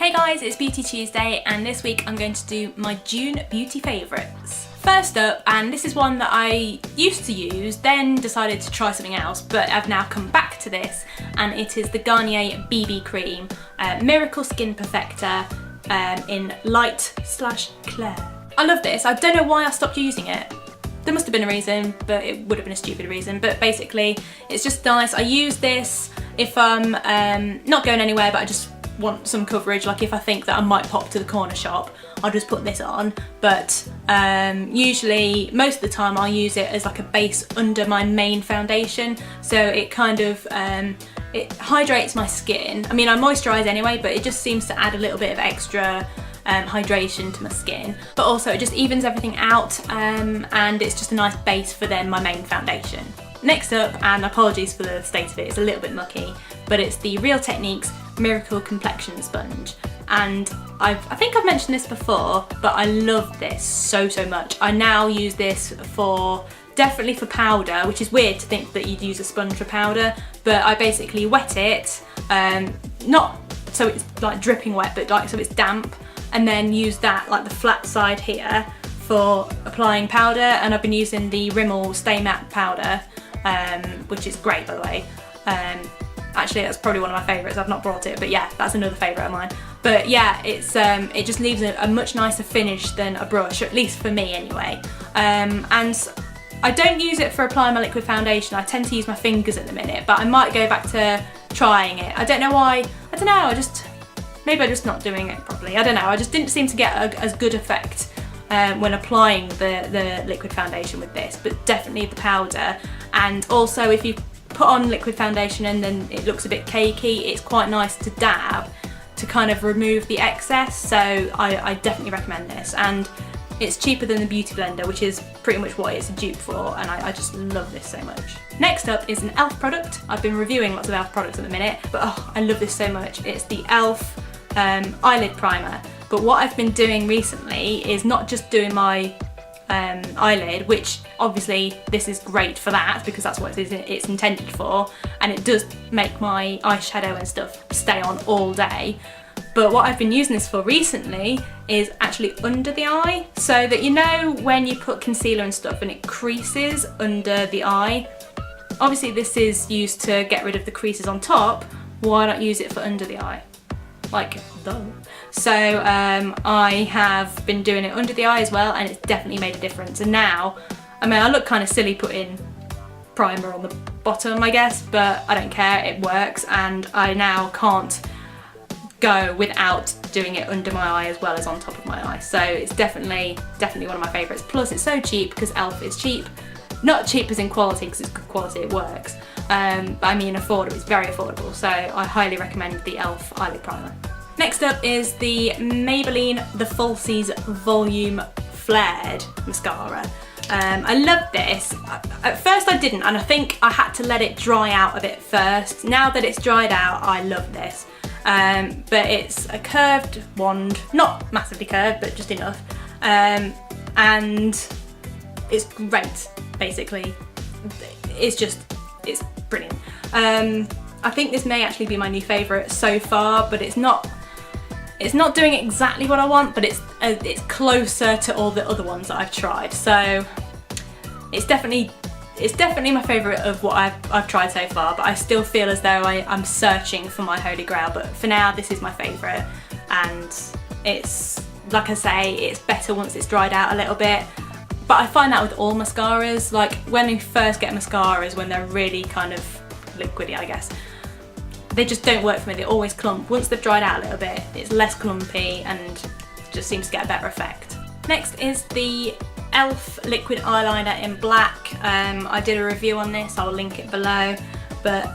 Hey guys, it's Beauty Tuesday and this week I'm going to do my June beauty favourites. First up, and this is one that I used to use, then decided to try something else, but I've now come back to this, and it is the Garnier BB Cream Miracle Skin Perfector in Light/Clear. I love this. I don't know why I stopped using it. There must have been a reason, but it would have been a stupid reason. But basically, it's just nice. I use this if I'm not going anywhere, but I just want some coverage. Like if I think that I might pop to the corner shop, I'll just put this on. But usually, most of the time, I'll use it as like a base under my main foundation. So it kind of it hydrates my skin. I mean, I moisturise anyway, but it just seems to add a little bit of extra hydration to my skin, but also it just evens everything out, and it's just a nice base for then my main foundation. Next up, and apologies for the state of it, it's a little bit mucky, but it's the Real Techniques Miracle Complexion Sponge, and I think I've mentioned this before, but I love this so much. I now use this for definitely for powder, which is weird to think that you'd use a sponge for powder, but I basically wet it, not so it's like dripping wet, but like so it's damp, and then use that, like the flat side here, for applying powder. And I've been using the Rimmel Stay Matte powder, which is great, by the way. Actually, that's probably one of my favourites. I've not brought it, but yeah, that's another favourite of mine. But yeah, it's it just leaves a much nicer finish than a brush, at least for me anyway. And I don't use it for applying my liquid foundation. I tend to use my fingers at the minute, but I might go back to trying it. I don't know why. I don't know. Maybe I'm just not doing it properly. I don't know. I just didn't seem to get as good effect when applying the liquid foundation with this, but definitely the powder. And also, if you put on liquid foundation and then it looks a bit cakey, it's quite nice to dab to kind of remove the excess. So I definitely recommend this. And it's cheaper than the Beauty Blender, which is pretty much what it's a dupe for, and I just love this so much. Next up is an e.l.f. product. I've been reviewing lots of e.l.f. products at the minute, but oh, I love this so much. It's the e.l.f. Eyelid primer. But what I've been doing recently is not just doing my eyelid, which obviously this is great for that because that's what it's intended for, and it does make my eyeshadow and stuff stay on all day. But what I've been using this for recently is actually under the eye, so that, you know, when you put concealer and stuff and it creases under the eye, obviously this is used to get rid of the creases on top. Why not use it for under the eye? Like, duh. So I have been doing it under the eye as well, and it's definitely made a difference. And now, I mean, I look kind of silly putting primer on the bottom, I guess, but I don't care, it works, and I now can't go without doing it under my eye as well as on top of my eye. So it's definitely one of my favourites. Plus it's so cheap because e.l.f. is cheap. Not cheap as in quality, because it's good quality, it works. But I mean affordable, it's very affordable. So I highly recommend the e.l.f. eyelid primer. Next up is the Maybelline The Falsies Volume Flared Mascara. I love this. At first I didn't, and I think I had to let it dry out a bit first. Now that it's dried out, I love this. But it's a curved wand, not massively curved, but just enough. And it's great, basically. It's brilliant. I think this may actually be my new favourite so far, but it's not doing exactly what I want, but it's closer to all the other ones that I've tried. So it's definitely my favourite of what I've tried so far, but I still feel as though I'm searching for my holy grail. But for now, this is my favourite, and it's, like I say, it's better once it's dried out a little bit. But I find that with all mascaras, like when you first get mascaras, when they're really kind of liquidy, I guess, they just don't work for me. They always clump. Once they've dried out a little bit, it's less clumpy and just seems to get a better effect. Next is the e.l.f. liquid eyeliner in black. I did a review on this, I'll link it below, but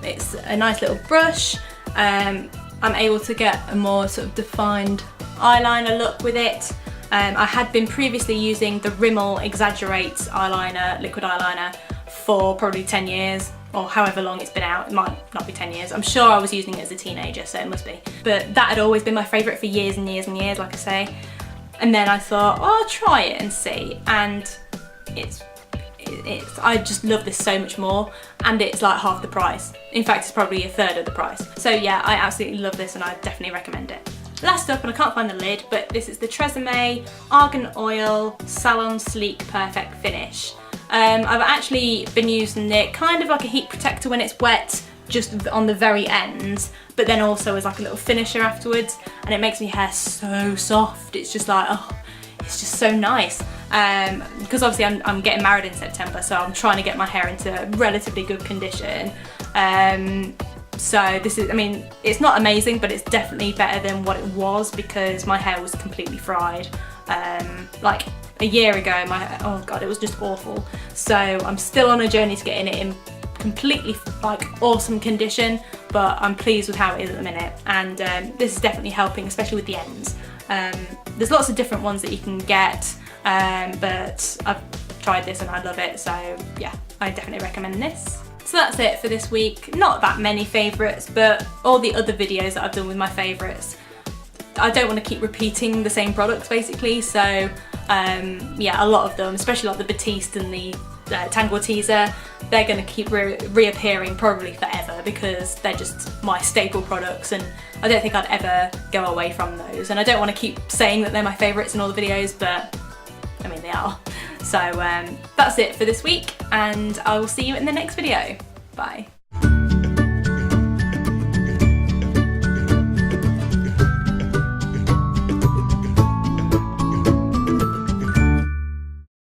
it's a nice little brush. I'm able to get a more sort of defined eyeliner look with it. I had been previously using the Rimmel Exaggerates eyeliner, liquid eyeliner, for probably 10 years, or however long it's been out. It might not be 10 years. I'm sure I was using it as a teenager, so it must be. But that had always been my favourite for years and years and years, like I say. And then I thought, oh, I'll try it and see. And it's I just love this so much more, and it's like half the price. In fact, it's probably a third of the price. So yeah, I absolutely love this and I definitely recommend it. Last up, and I can't find the lid, but this is the Tresemme Argan Oil Salon Sleek Perfect Finish. I've actually been using it kind of like a heat protector when it's wet, just on the very end, but then also as like a little finisher afterwards, and it makes my hair so soft. It's just like, oh, it's just so nice. Because obviously I'm getting married in September, so I'm trying to get my hair into relatively good condition. So this is, I mean, it's not amazing, but it's definitely better than what it was, because my hair was completely fried. Like a year ago, my hair, oh god, it was just awful. So I'm still on a journey to getting it in completely like awesome condition, but I'm pleased with how it is at the minute, and this is definitely helping, especially with the ends. There's lots of different ones that you can get, but I've tried this and I love it, so yeah, I definitely recommend this. So that's it for this week. Not that many favourites, but all the other videos that I've done with my favourites, I don't want to keep repeating the same products basically, so yeah, a lot of them, especially like the Batiste and the Tangle Teaser, they're going to keep reappearing probably forever, because they're just my staple products, and I don't think I'd ever go away from those. And I don't want to keep saying that they're my favourites in all the videos, but I mean, they are. So that's it for this week, and I will see you in the next video. Bye.